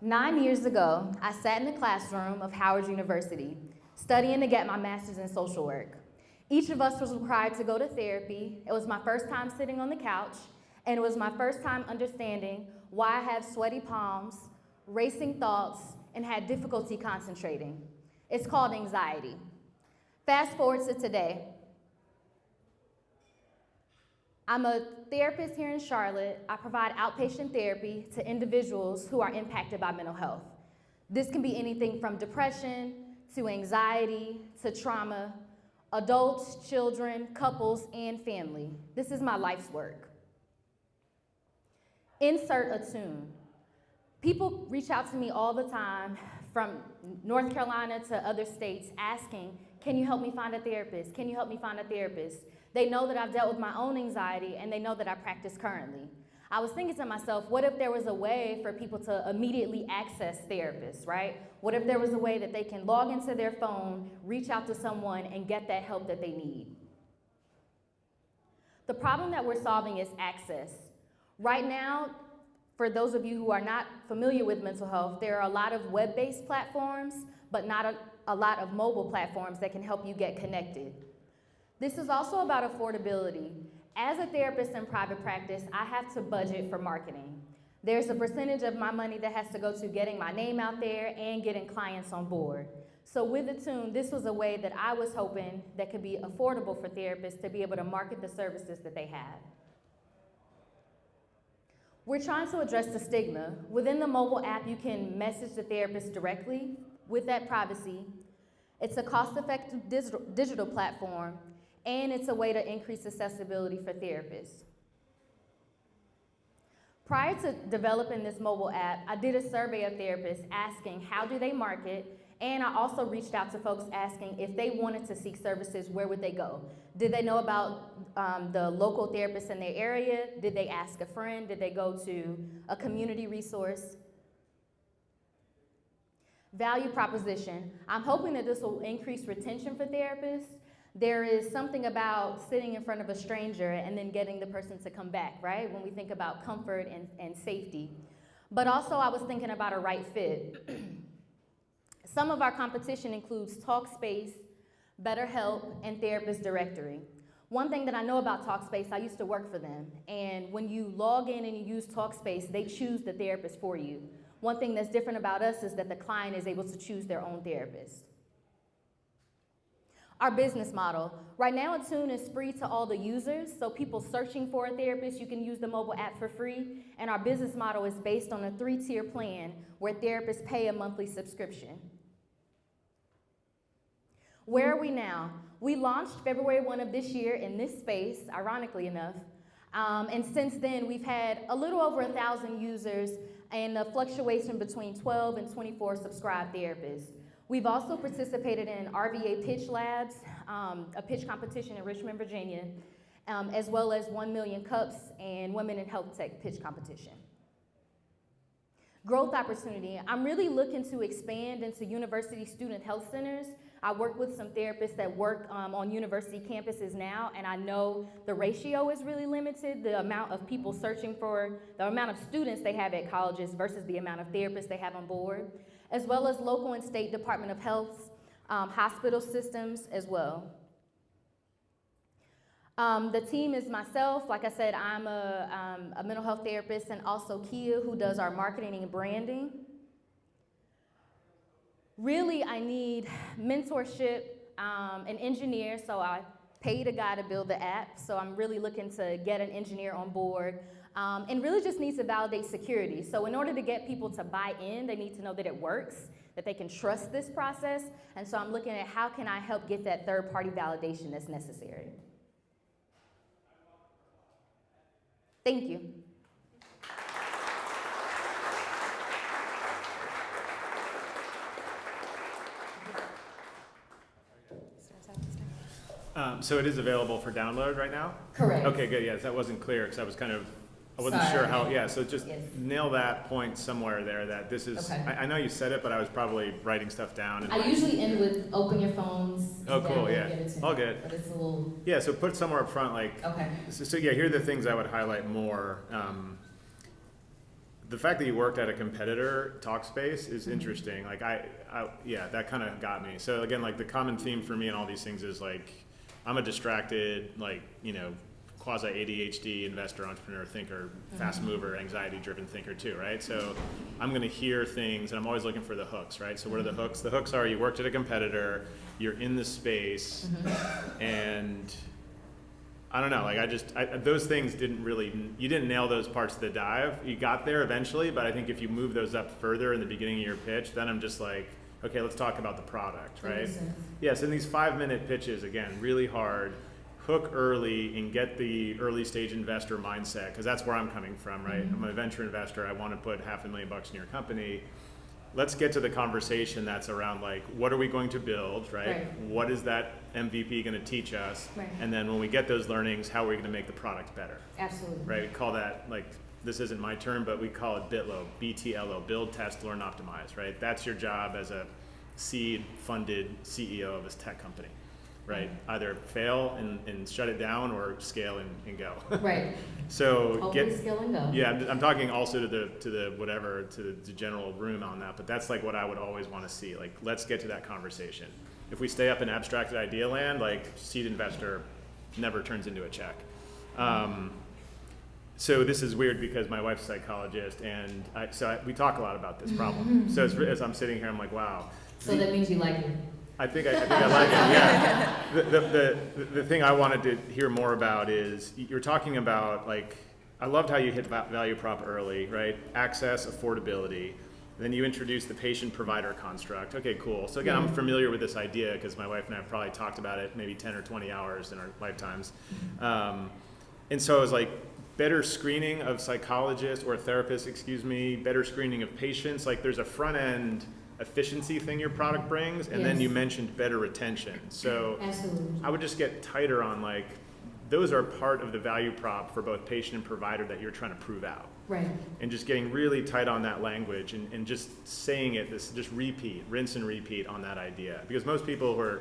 9 years ago, I sat in the classroom of Howard University, studying to get my master's in social work. Each of us was required to go to therapy. It was my first time sitting on the couch, and it was my first time understanding why I have sweaty palms, racing thoughts, and had difficulty concentrating. It's called anxiety. Fast forward to today. I'm a therapist here in Charlotte. I provide outpatient therapy to individuals who are impacted by mental health. This can be anything from depression to anxiety to trauma, adults, children, couples, and family. This is my life's work. Insert Attune. People reach out to me all the time from North Carolina to other states asking, can you help me find a therapist? Can you help me find a therapist? They know that I've dealt with my own anxiety, and they know that I practice currently. I was thinking to myself, what if there was a way for people to immediately access therapists, right? What if there was a way that they can log into their phone, reach out to someone, and get that help that they need? The problem that we're solving is access. Right now, for those of you who are not familiar with mental health, there are a lot of web-based platforms, but not a lot of mobile platforms that can help you get connected. This is also about affordability. As a therapist in private practice, I have to budget for marketing. There's a percentage of my money that has to go to getting my name out there and getting clients on board. So with Attune, this was a way that I was hoping that could be affordable for therapists to be able to market the services that they have. We're trying to address the stigma. Within the mobile app, you can message the therapist directly with that privacy. It's a cost-effective digital platform, and it's a way to increase accessibility for therapists. Prior to developing this mobile app, I did a survey of therapists asking how do they market, and I also reached out to folks asking if they wanted to seek services, where would they go? Did they know about the local therapists in their area? Did they ask a friend? Did they go to a community resource? Value proposition. I'm hoping that this will increase retention for therapists. There is something about sitting in front of a stranger and then getting the person to come back, right? When we think about comfort and safety. But also I was thinking about a right fit. Some of our competition includes Talkspace, BetterHelp, and Therapist Directory. One thing that I know about Talkspace, I used to work for them, and when you log in and you use Talkspace, they choose the therapist for you. One thing that's different about us is that the client is able to choose their own therapist. Our business model. Right now, Attune is free to all the users, so people searching for a therapist, you can use the mobile app for free, and our business model is based on a 3-tier plan where therapists pay a monthly subscription. Where are we now? We launched February 1 of this year in this space, ironically enough, and since then we've had a little over 1,000 users and a fluctuation between 12 and 24 subscribed therapists. We've also participated in RVA Pitch Labs, a pitch competition in Richmond, Virginia, as well as 1 Million Cups and Women in Health Tech pitch competition. Growth opportunity. I'm really looking to expand into university student health centers. I work with some therapists that work on university campuses now, and I know the ratio is really limited, the amount of people searching for, the amount of students they have at colleges versus the amount of therapists they have on board, as well as local and state Department of Health, hospital systems as well. The team is myself. Like I said, I'm a mental health therapist, and also Kia, who does our marketing and branding. Really, I need mentorship, an engineer, so I paid a guy to build the app, so I'm really looking to get an engineer on board, and really just need to validate security. So in order to get people to buy in, they need to know that it works, that they can trust this process, and so I'm looking at how can I help get that third-party validation that's necessary. Thank you. So it is available for download right now? Correct. Okay, good. Yes, that wasn't clear because I wasn't Sorry. sure how. Yeah, so just Yes. nail that point somewhere there. That this is. Okay. I know you said it, but I was probably writing stuff down. And I usually end with open your phones. Oh, cool. download, Yeah. get it to me, All good. But it's a little. Yeah. So put somewhere up front, like. Okay. So yeah, here are the things I would highlight more. the fact that you worked at a competitor Talkspace is interesting. Like yeah, that kind of got me. So again, like the common theme for me and all these things is like, I'm a distracted, like, quasi ADHD investor, entrepreneur, thinker, fast mover, anxiety driven thinker too, right? So I'm going to hear things and I'm always looking for the hooks, right? So what are the hooks? The hooks are you worked at a competitor, you're in the space, and I don't know, like those things you didn't nail those parts of the dive. You got there eventually, but I think if you move those up further in the beginning of your pitch, then I'm just like, okay, let's talk about the product, right? Yes, in these 5-minute pitches, again, really hard. Hook early and get the early stage investor mindset, because that's where I'm coming from, right? I'm a venture investor. I want to put $500,000 in your company. Let's get to the conversation that's around like, what are we going to build, right? What is that MVP going to teach us? And then when we get those learnings, how are we going to make the product better? Absolutely. Right? We call that, like, this isn't my term, but we call it BITLO, BTLO, build, test, learn, optimize, right? That's your job as a seed funded CEO of a tech company. Right, either fail and shut it down, or scale and go. Right. So hopefully scale and go. Yeah, I'm talking also to the general room on that, but that's like what I would always want to see. Like, let's get to that conversation. If we stay up in abstracted idea land, like seed investor never turns into a check. So this is weird because my wife's a psychologist, and we talk a lot about this problem. So as I'm sitting here, I'm like, wow. So that means you like it. I think I like it, yeah. The thing I wanted to hear more about is, you're talking about, like, I loved how you hit value prop early, right? Access, affordability. Then you introduce the patient-provider construct. Okay, cool. So again, I'm familiar with this idea because my wife and I have probably talked about it maybe 10 or 20 hours in our lifetimes. And so I was like, better screening of psychologists or therapists, better screening of patients. Like, there's a front-end efficiency thing your product brings, and then you mentioned better retention. So absolutely. I would just get tighter on, like, those are part of the value prop for both patient and provider that you're trying to prove out. Right. And just getting really tight on that language and just saying it, just rinse and repeat on that idea. Because most people who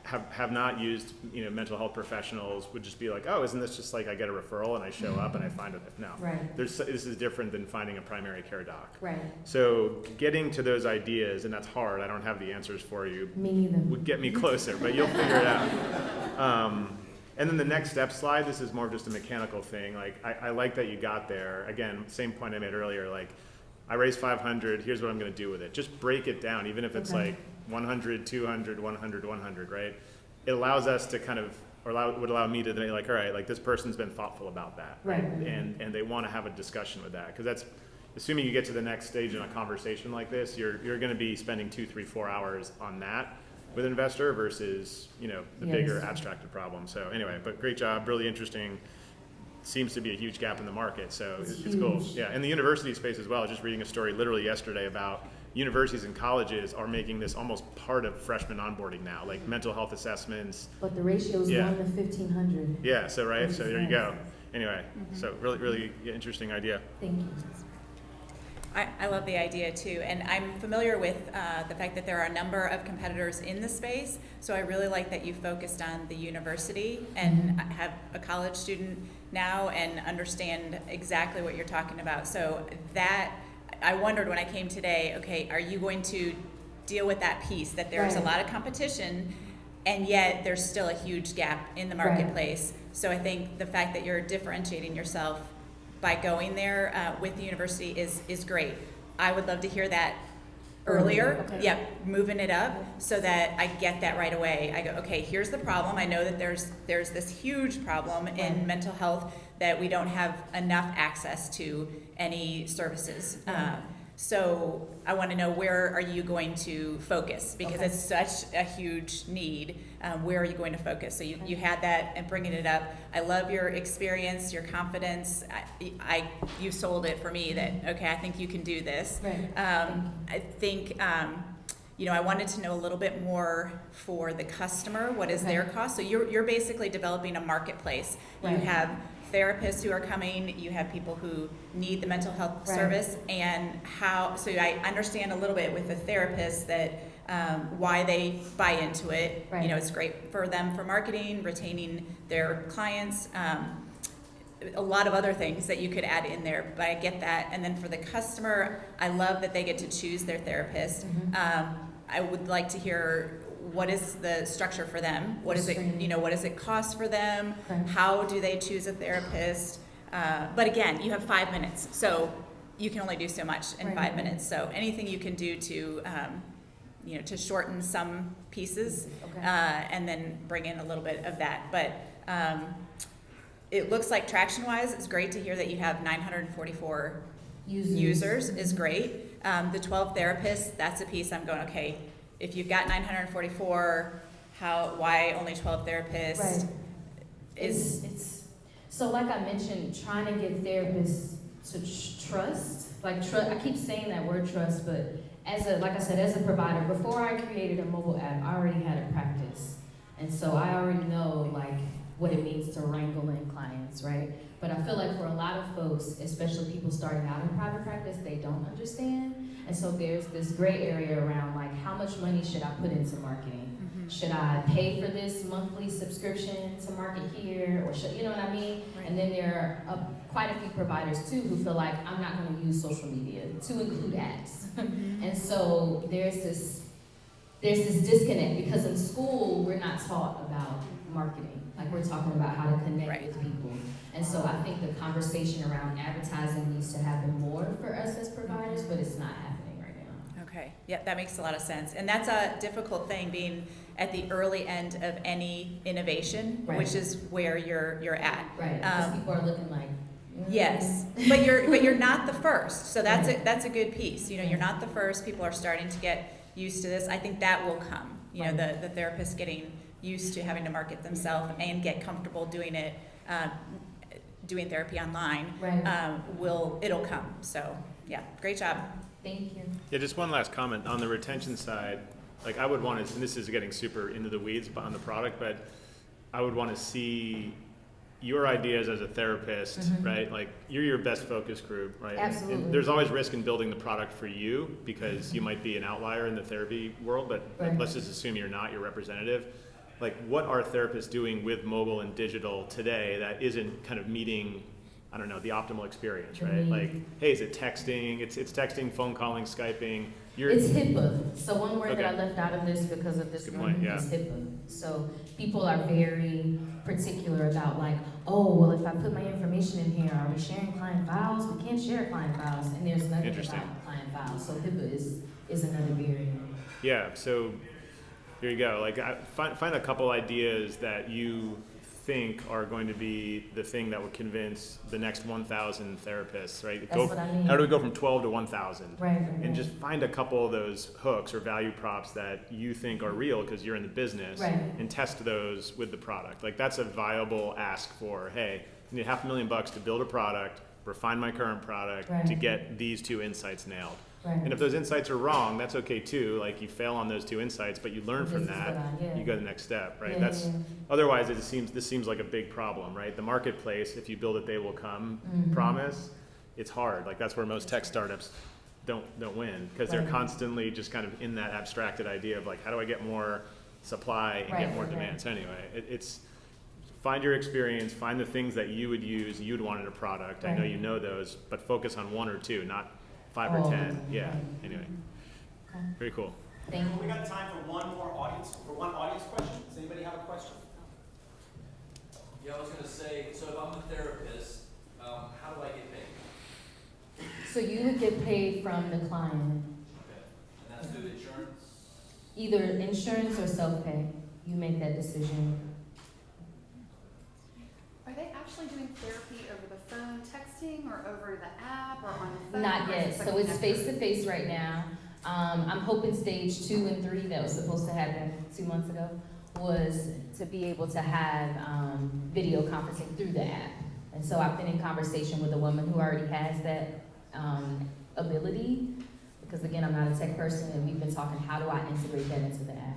have not used, mental health professionals would just be like, oh, isn't this just like I get a referral and I show up and I find it? No. Right. This is different than finding a primary care doc. Right. So getting to those ideas, and that's hard, I don't have the answers for you. Me neither. Would get me closer, but you'll figure it out. And then the next step slide, this is more of just a mechanical thing. Like, I like that you got there. Again, same point I made earlier, like, I raised 500, here's what I'm gonna do with it. Just break it down, even if it's like 100, 200, 100, 100, right? It allows us to kind of, would allow me to be like, all right, like, this person's been thoughtful about that. Right. And they wanna have a discussion with that. Because that's, assuming you get to the next stage in a conversation like this, you're gonna be spending 2, 3, 4 hours on that with an investor versus, the bigger abstracted problem. So anyway, but great job, really interesting. Seems to be a huge gap in the market, so it's cool. Yeah, and the university space as well. I was just reading a story literally yesterday about universities and colleges are making this almost part of freshman onboarding now, like mental health assessments. But the ratio is 1 to 1,500. Yeah, so right, so there you go. Anyway, so really interesting idea. Thank you. I love the idea too, and I'm familiar with the fact that there are a number of competitors in the space, so I really like that you focused on the university and have a college student now and understand exactly what you're talking about. So that, I wondered when I came today, okay, are you going to deal with that piece, that there's a lot of competition and yet there's still a huge gap in the marketplace. So I think the fact that you're differentiating yourself by going there with the university is great. I would love to hear that earlier. Okay. Yep, moving it up so that I get that right away. I go, okay, here's the problem. I know that there's this huge problem in mental health that we don't have enough access to any services. So I want to know, where are you going to focus? Because it's such a huge need. Where are you going to focus? So you had that and bringing it up. I love your experience, your confidence. You sold it for me that, okay, I think you can do this. Right. I think, I wanted to know a little bit more for the customer. What is their cost? So you're basically developing a marketplace. You have therapists who are coming, you have people who need the mental health service, and so I understand a little bit with the therapists that why they buy into it. It's great for them for marketing, retaining their clients. a lot of other things that you could add in there, but I get that. And then for the customer, I love that they get to choose their therapist. I would like to hear, what is the structure for them? What is it, what does it cost for them? How do they choose a therapist? But again, you have 5 minutes, so you can only do so much in 5 minutes. So anything you can do to, to shorten some pieces, and then bring in a little bit of that. But it looks like traction-wise, it's great to hear that you have 944 users is great. The 12 therapists, that's a piece I'm going, okay, if you've got 944, why only 12 therapists? Right. It's so like I mentioned, trying to get therapists to trust. I keep saying that word trust, but like I said, as a provider, before I created a mobile app, I already had a practice, and so I already know what it means to wrangle in clients, right? But I feel like for a lot of folks, especially people starting out in private practice, they don't understand. And so there's this gray area around how much money should I put into marketing? Should I pay for this monthly subscription to market here? Or you know what I mean? Right. And then there are quite a few providers too who feel like I'm not gonna use social media to include ads. And so there's this disconnect because in school, we're not taught about marketing. We're talking about how to connect with people. And so I think the conversation around advertising needs to happen more for us as providers, but it's not happening right now. Okay, yeah, that makes a lot of sense. And that's a difficult thing, being at the early end of any innovation, which is where you're at. Right, because people are looking yes, but you're not the first. So that's a good piece. You're not the first. People are starting to get used to this. I think that will come. The therapist getting used to having to market themselves and get comfortable doing it, doing therapy online. It'll come. So yeah, great job. Thank you. Yeah, just one last comment on the retention side. I would want to, and this is getting super into the weeds on the product, but I would want to see your ideas as a therapist, right? You're your best focus group, right? Absolutely. And there's always risk in building the product for you because you might be an outlier in the therapy world, but let's just assume you're not, you're representative. What are therapists doing with mobile and digital today that isn't kind of meeting, I don't know, the optimal experience, right? Hey, is it texting? It's texting, phone calling, Skyping. It's HIPAA. So one word that I left out of this because of this room is HIPAA. So people are very particular about if I put my information in here, are we sharing client files? We can't share client files, and there's nothing about client files. So HIPAA is another barrier. Yeah. So here you go. Find a couple ideas that you think are going to be the thing that would convince the next 1,000 therapists, right? That's what I mean. How do we go from 12 to 1,000? Right. And just find a couple of those hooks or value props that you think are real because you're in the business, and test those with the product. That's a viable ask for, hey, I need $500,000 to build a product, refine my current product to get these 2 insights nailed. And if those insights are wrong, that's okay too. You fail on those 2 insights, but you learn from that. You go to the next step, right? Otherwise, this seems like a big problem, right? The marketplace, if you build it, they will come. Promise, it's hard. That's where most tech startups don't win because they're constantly just kind of in that abstracted idea of how do I get more supply and get more demand. So anyway, it's find your experience, find the things that you would use, you'd want in a product. I know you know those, but focus on 1 or 2, not 5 or 10. Yeah. Anyway. Very cool. Thank you. We got time for one audience question. Does anybody have a question? Yeah, I was going to say, so if I'm a therapist, how do I get paid? So you would get paid from the client. Okay. And that's through insurance? Either insurance or self-pay. You make that decision. Are they actually doing therapy over the phone, texting, or over the app, or on the phone? Not yet. So it's face-to-face right now. I'm hoping stage 2 and 3 that was supposed to happen 2 months ago was to be able to have video conferencing through the app. And so I've been in conversation with a woman who already has that ability, because again, I'm not a tech person, and we've been talking, how do I integrate that into the app?